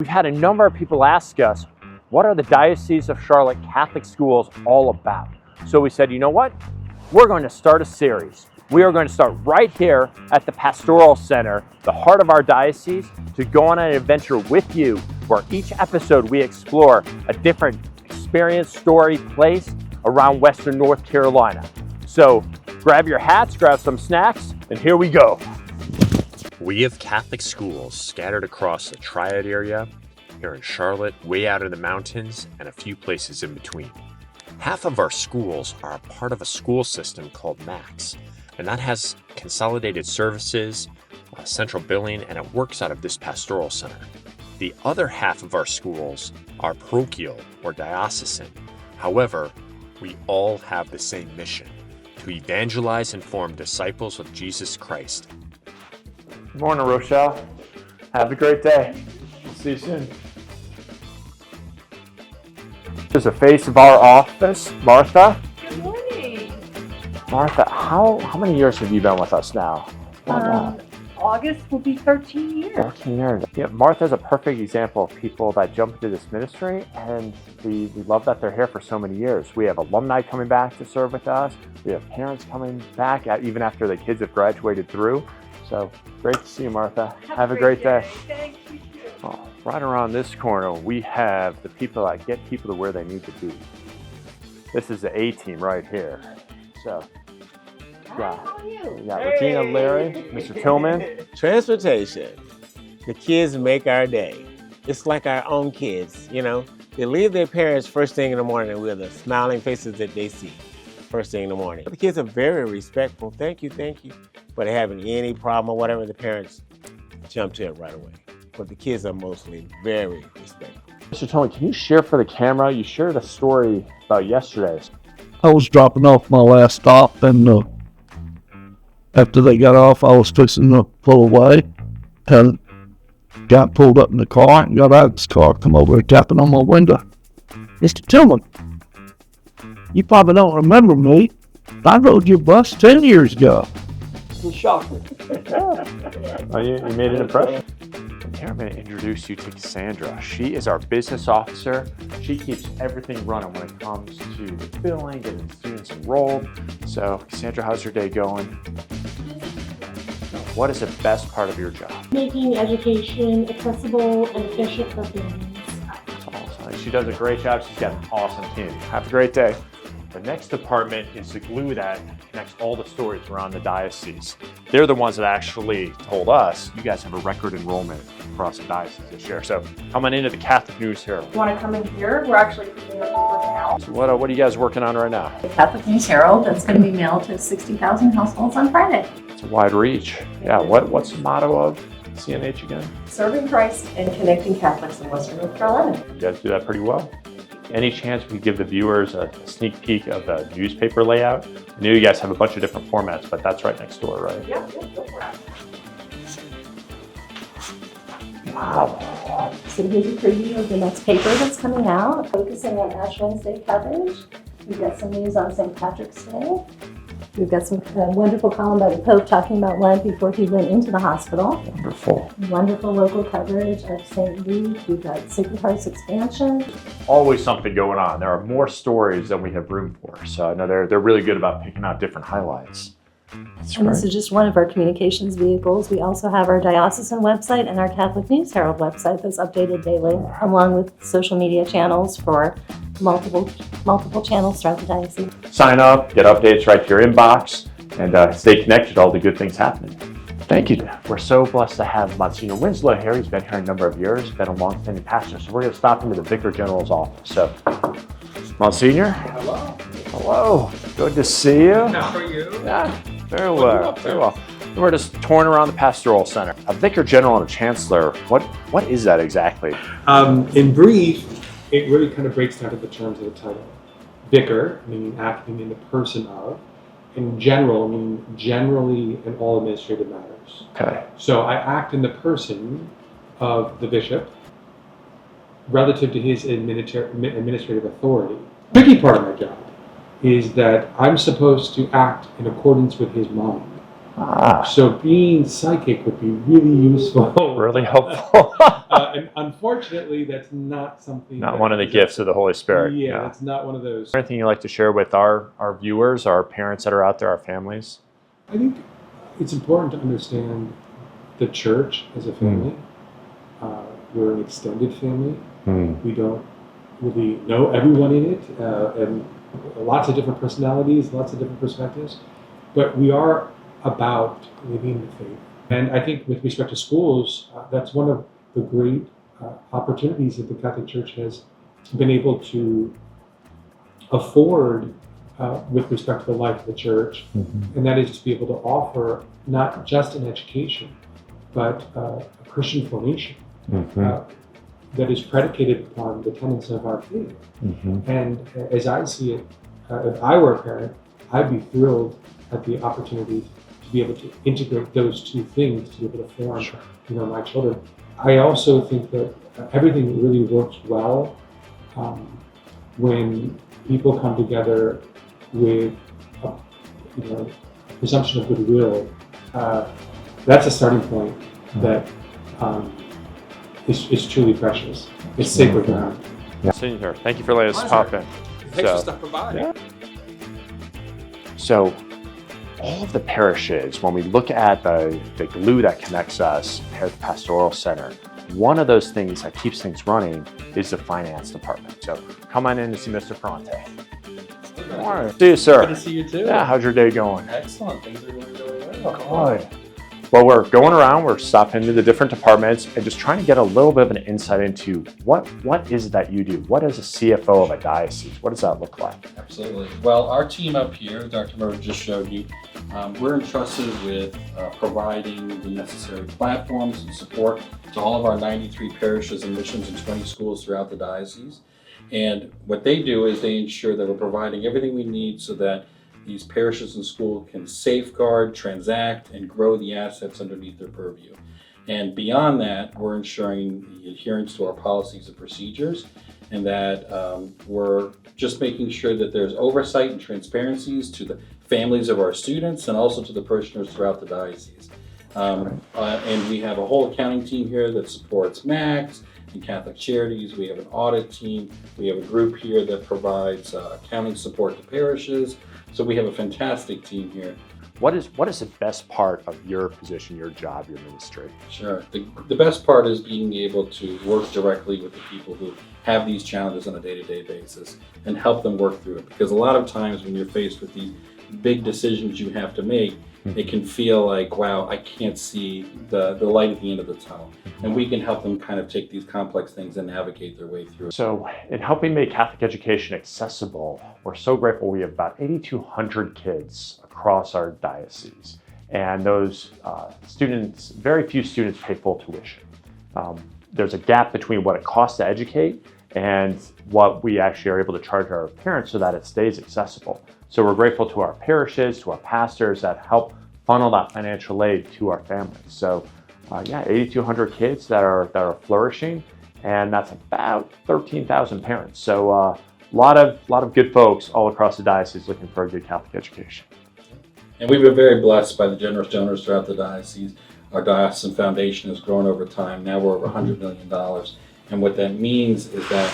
had a number of people ask us, what are the Diocese of Charlotte Catholic schools all about? So we said, you know what? We're going to start a series. We are going to start right here at the Pastoral Center, the heart of our diocese, to go on an adventure with you, where each episode we explore a different experience, story, place around Western North Carolina. So grab your hats, grab some snacks, and here we go. We have Catholic schools scattered across the Triad area, here in Charlotte, way out in the mountains, and a few places in between. Half of our schools are a part of a school system called MAX, and that has consolidated services, central billing, and it works out of this Pastoral Center. The other half of our schools are parochial or diocesan. However, we all have the same mission: to evangelize and form disciples of Jesus Christ. Good morning, Rochelle. Have a great day. We'll see you soon. There's the face of our office, Martha. Good morning. Martha, how many years have you been with us now? August will be 13 years. 13 years. Yeah, Martha's a perfect example of people that jump into this ministry, and we love that they're here for so many years. We have alumni coming back to serve with us. We have parents coming back even after the kids have graduated through. So great to see you, Martha. Have a great day. Thank you too. Oh, right around this corner, we have the people that get people to where they need to be. This is the A team right here. So, yeah. How are you? We got Regina, Larry, Mr. Tillman. Transportation. The kids make our day. It's like our own kids, you know. They leave their parents first thing in the morning with the smiling faces that they see first thing in the morning. The kids are very respectful. Thank you. But they're having any problem or whatever, the parents jump to it right away. But the kids are mostly very respectful. Mr. Tillman, can you share for the camera? You shared a story about yesterday. I was dropping off my last stop, and after they got off, I was fixing to pull away, and got pulled up in the car and got out of his car, come over and tapping on my window. Mr. Tillman, you probably don't remember me. I rode your bus 10 years ago. You shocked me. Oh, you made an impression. And here I'm going to introduce you to Cassandra. She is our business officer. She keeps everything running when it comes to the billing, getting students enrolled. So, Cassandra, how's your day going? What is the best part of your job? Making education accessible and efficient for families. Awesome. She does a great job. She's got an awesome team. Have a great day. The next department is the glue that connects all the stories around the diocese. They're the ones that actually told us, you guys have a record enrollment across the diocese this year. So coming into the Catholic News Herald. You want to come in here? We're actually picking up papers now. So what are you guys working on right now? The Catholic News Herald that's going to be mailed to 60,000 households on Friday. It's a wide reach. Yeah, what's the motto of CNH again? Serving Christ and connecting Catholics in Western North Carolina. You guys do that pretty well. Any chance we could give the viewers a sneak peek of the newspaper layout? I know you guys have a bunch of different formats, but that's right next door, right? Yep, go for it. Wow. So here's a preview of the next paper that's coming out, focusing on Ash Wednesday coverage. We've got some news on St. Patrick's Day. We've got some wonderful column by the Pope talking about Lent before he went into the hospital. Wonderful. Wonderful local coverage of St. Luke. We've got Sacred Heart's expansion. Always something going on. There are more stories than we have room for. So I know they're really good about picking out different highlights. That's And great. this is just one of our communications vehicles. We also have our diocesan website and our Catholic News Herald website that's updated daily, along with social media channels for multiple channels throughout the diocese. Sign up, get updates right to your inbox, and stay connected to all the good things happening. Thank you. We're so blessed to have Monsignor Winslow here. He's been here a number of years, been a long-standing pastor. So we're going to stop into the Vicar General's office. So, Monsignor. Hello. Hello. Good to see you. How are you? Yeah, very well. Very well. We're just touring around the Pastoral Center. A Vicar General and a Chancellor. What is that exactly? In brief, it really kind of breaks down to the terms of the title. Vicar, meaning acting in the person of, and general, meaning generally in all administrative matters. Okay. So I act in the person of the bishop relative to his administrative authority. The tricky part of my job is that I'm supposed to act in accordance with his mind. Ah, So being psychic would be really useful. really helpful. And unfortunately, that's not something. Not one of the gifts of the Holy Spirit. Yeah, it's not one of those. Anything you'd like to share with our viewers, our parents that are out there, our families? I think it's important to understand the church as a family. We're an extended family. We don't really know everyone in it, and lots of different personalities, lots of different perspectives, but we are about living the faith. And I think with respect to schools, that's one of the great opportunities that the Catholic Church has been able to afford with respect to the life of the church, and that is to be able to offer not just an education, but a Christian formation that is predicated upon the tenets of our faith. And as I see it, if I were a parent, I'd be thrilled at the opportunity to be able to integrate those two things, to be able to form my children. I also think that everything really works well when people come together with a presumption of goodwill. That's a starting point that is truly precious. It's sacred ground. Senior, thank you for letting us pop in. Thanks for stopping by. Yeah. So, all of the parishes, when we look at the glue that connects us at the Pastoral Center, one of those things that keeps things running is the finance department. So, come on in and see Mr. Ferrante. All right. See you, sir. Good to see you too. Yeah, how's your day going? Excellent. Things are going really well. Good. Well, we're going around, we're stopping into the different departments and just trying to get a little bit of an insight into what is it that you do? What is a CFO of a diocese? What does that look like? Absolutely. Well, our team up here, Dr. Monroe just showed you, we're entrusted with providing the necessary platforms and support to all of our 93 parishes and missions and 20 schools throughout the diocese. And what they do is they ensure that we're providing everything we need so that these parishes and schools can safeguard, transact, and grow the assets underneath their purview. And beyond that, we're ensuring the adherence to our policies and procedures, and that we're just making sure that there's oversight and transparencies to the families of our students and also to the parishioners throughout the diocese. And we have a whole accounting team here that supports MACs and Catholic Charities. We have an audit team. We have a group here that provides accounting support to parishes. So we have a fantastic team here. What is the best part of your position, your job, your ministry? Sure. The best part is being able to work directly with the people who have these challenges on a day-to-day basis and help them work through it. Because a lot of times when you're faced with these big decisions you have to make, it can feel like, wow, I can't see the light at the end of the tunnel. And we can help them kind of take these complex things and navigate their way through it. So in helping make Catholic education accessible, we're so grateful we have about 8,200 kids across our diocese. And those students, very few students pay full tuition. There's a gap between what it costs to educate and what we actually are able to charge our parents so that it stays accessible. So we're grateful to our parishes, to our pastors that help funnel that financial aid to our families. So 8,200 kids that are flourishing, and that's about 13,000 parents. So a lot of good folks all across the diocese looking for a good Catholic education. And we've been very blessed by the generous donors throughout the diocese. Our diocesan foundation has grown over time. Now we're over $100 million. And what that means is that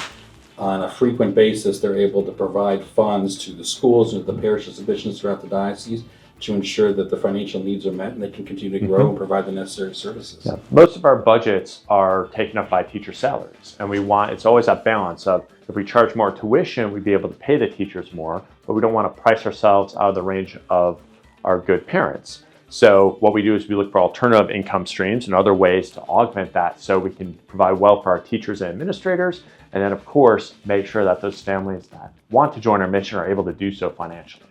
on a frequent basis, they're able to provide funds to the schools and the parishes and missions throughout the diocese to ensure that the financial needs are met and they can continue to grow and provide the necessary services. Yeah. Most of our budgets are taken up by teacher salaries, and it's always that balance of if we charge more tuition, we'd be able to pay the teachers more, but we don't want to price ourselves out of the range of our good parents. So what we do is we look for alternative income streams and other ways to augment that so we can provide well for our teachers and administrators, and then of course make sure that those families that want to join our mission are able to do so financially.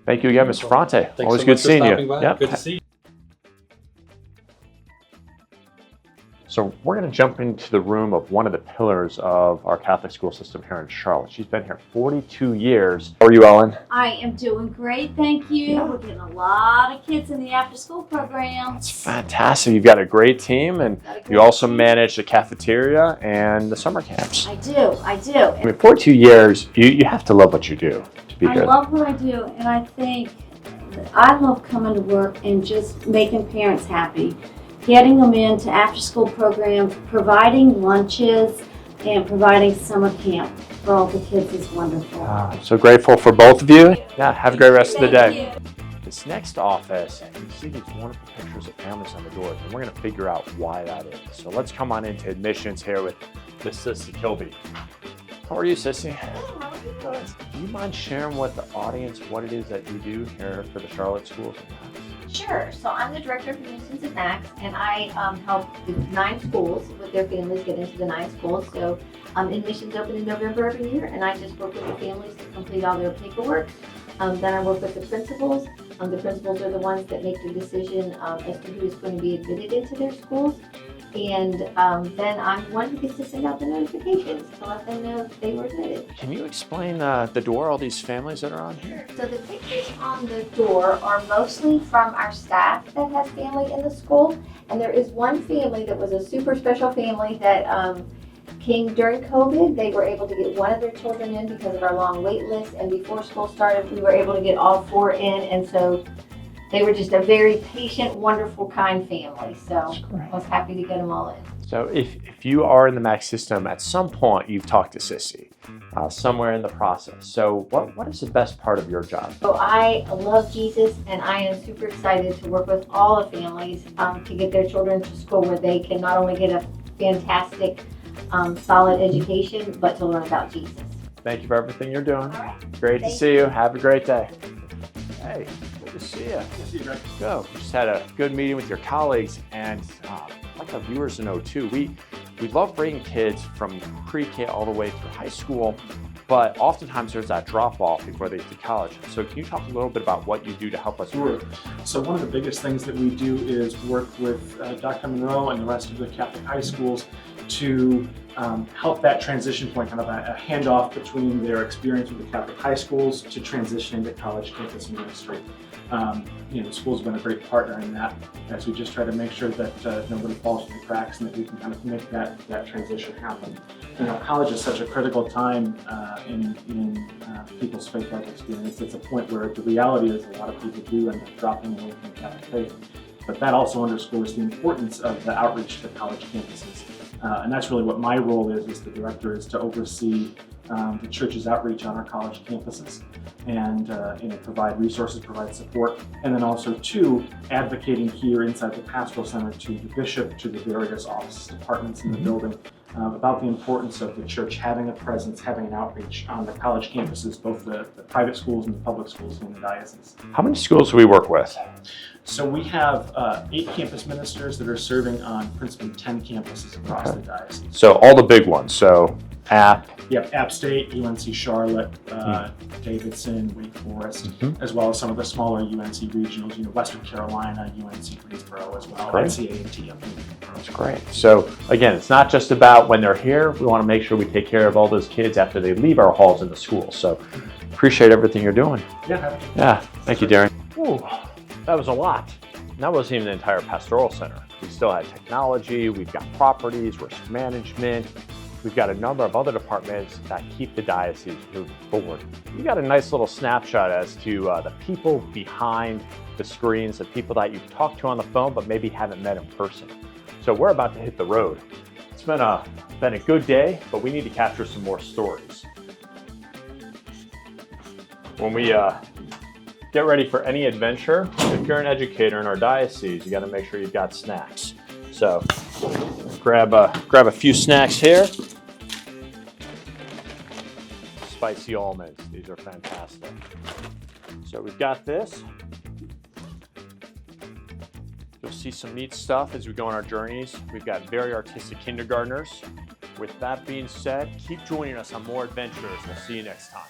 Thank you again, Mr. Ferrante. Always good seeing you. Yep. Good to see you. So we're going to jump into the room of one of the pillars of our Catholic school system here in Charlotte. She's been here 42 years. How are you, Ellen? I am doing great, thank you. We're getting a lot of kids in the after-school program. That's fantastic. You've got a great team, and you also manage the cafeteria and the summer camps. I do. I mean, 42 years, you have to love what you do to be I here. love what I do, and I think that I love coming to work and just making parents happy getting them into after-school programs, providing lunches, and providing summer camp for all the kids is wonderful. So grateful for both of you. Yeah, have a great rest of the day. This next office, you see these wonderful pictures of families on the doors, and we're going to figure out why that is. So let's come on into admissions here with Miss Sissy Kilby. How are you, Sissy? Good. Do you mind sharing with the audience what it is that you do here for the Charlotte Schools? Sure. So I'm the director of admissions at MAX, and I help the 9 schools with their families get into the 9 schools. So admissions open in November every year, and I just work with the families to complete all their paperwork. Then I work with the principals. The principals are the ones that make the decision as to who is going to be admitted into their schools. And then I'm the one who gets to send out the notifications to let them know if they were admitted. Can you explain the door, all these families that are on here? So the pictures on the door are mostly from our staff that has family in the school. And there is one family that was a super special family that came during COVID. They were able to get one of their children in because of our long wait list. And before school started, we were able to get all 4 in. And so they were just a very patient, wonderful, kind family. So I was happy to get them all in. So if you are in the MAX system, at some point you've talked to Sissy, somewhere in the process. So what is the best part of your job? So I love Jesus, and I am super excited to work with all the families to get their children to school where they can not only get a fantastic, solid education, but to learn about Jesus. Thank you for everything you're doing. All right. Great to see you. Have a great day. Hey, good to see you. Good to see you, Greg. Go. We just had a good meeting with your colleagues, and like our viewers to know too, we love bringing kids from pre-K all the way through high school, but oftentimes there's that drop-off before they get to college. So can you talk a little bit about what you do to help us? Sure. So one of the biggest things that we do is work with Dr. Monroe and the rest of the Catholic high schools to help that transition point, kind of a handoff between their experience with the Catholic high schools to transition into college campus ministry. The school's been a great partner in that, as we just try to make sure that nobody falls through the cracks and that we can kind of make that transition happen. College is such a critical time in people's faith life experience. It's a point where the reality is a lot of people do end up dropping away from the Catholic faith. But that also underscores the importance of the outreach to college campuses. And that's really what my role is as the director, is to oversee the church's outreach on our college campuses and provide resources, provide support, and then also advocating here inside the Pastoral Center to the bishop, to the various offices, departments in the building about the importance of the church having a presence, having an outreach on the college campuses, both the private schools and the public schools in the diocese. How many schools do we work with? So we have 8 campus ministers that are serving on principally 10 campuses across the diocese. So all the big ones, so App. Yep, App State, UNC Charlotte, Davidson, Wake Forest, as well as some of the smaller UNC regionals, Western Carolina, UNC Greensboro as well, NCAA. That's great. So again, it's not just about when they're here. We want to make sure we take care of all those kids after they leave our halls in the school. So appreciate everything you're doing. Yeah. Thank you, Darren. Ooh, that was a lot. And that wasn't even the entire Pastoral Center. We still had technology, we've got properties, risk management. We've got a number of other departments that keep the diocese moving forward. You got a nice little snapshot as to the people behind the screens, the people that you've talked to on the phone but maybe haven't met in person. So we're about to hit the road. It's been a good day, but we need to capture some more stories. When we get ready for any adventure, if you're an educator in our diocese, you got to make sure you've got snacks. So grab a few snacks here. Spicy almonds, these are fantastic. So we've got this. You'll see some neat stuff as we go on our journeys. We've got very artistic kindergartners. With that being said, keep joining us on more adventures. We'll see you next time.